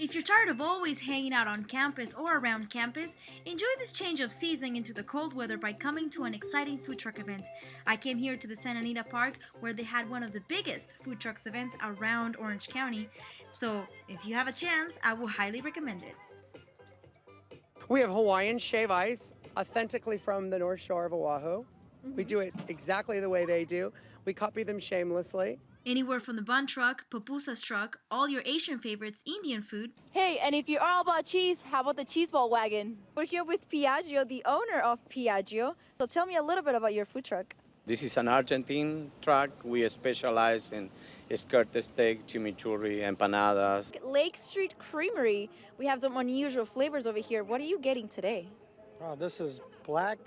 If you're tired of always hanging out on campus or around campus, enjoy this change of season into the cold weather by coming to an exciting food truck event. I came here to the Santa Anita Park where they had one of the biggest food trucks events around Orange County. So if you have a chance, I will highly recommend it. We have Hawaiian shave ice, authentically from the North Shore of Oahu. We do it exactly the way they do. We copy them shamelessly. Anywhere from the bun truck, pupusas truck, all your Asian favorites, Indian food. Hey, and if you're all about cheese, how about the cheese ball wagon? We're here with Piaggio, the owner of Piaggio. So tell me a little bit about your food truck. This is an Argentine truck. We specialize in skirt steak, chimichurri, empanadas. Lake Street Creamery. We have some unusual flavors over here. What are you getting today? Oh, this is Black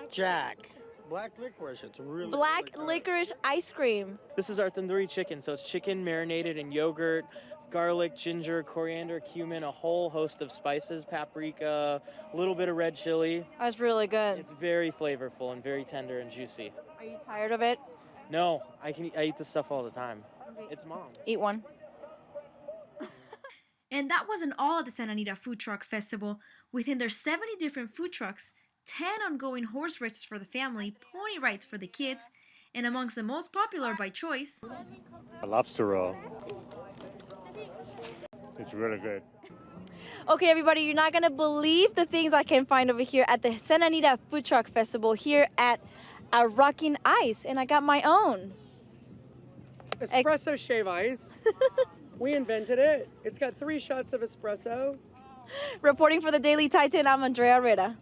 Jack. Black licorice. It's really Black really licorice ice cream. This is our tandoori chicken, so it's chicken marinated in yogurt, garlic, ginger, coriander, cumin, a whole host of spices, paprika, a little bit of red chili. That's really good. It's very flavorful and very tender and juicy. Are you tired of it? No, I eat this stuff all the time. It's mom's. Eat one. And that wasn't all at the Santa Anita Food Truck Festival. Within their 70 different food trucks, 10 ongoing horse races for the family, pony rides for the kids, and amongst the most popular by choice, a lobster roll. It's really good. Okay, everybody, you're not going to believe the things I can find over here at the Santa Anita Food Truck Festival here at Rockin' Ice, and I got my own. Espresso shave ice. We invented it. It's got 3 shots of espresso. Reporting for the Daily Titan, I'm Andrea Rueda.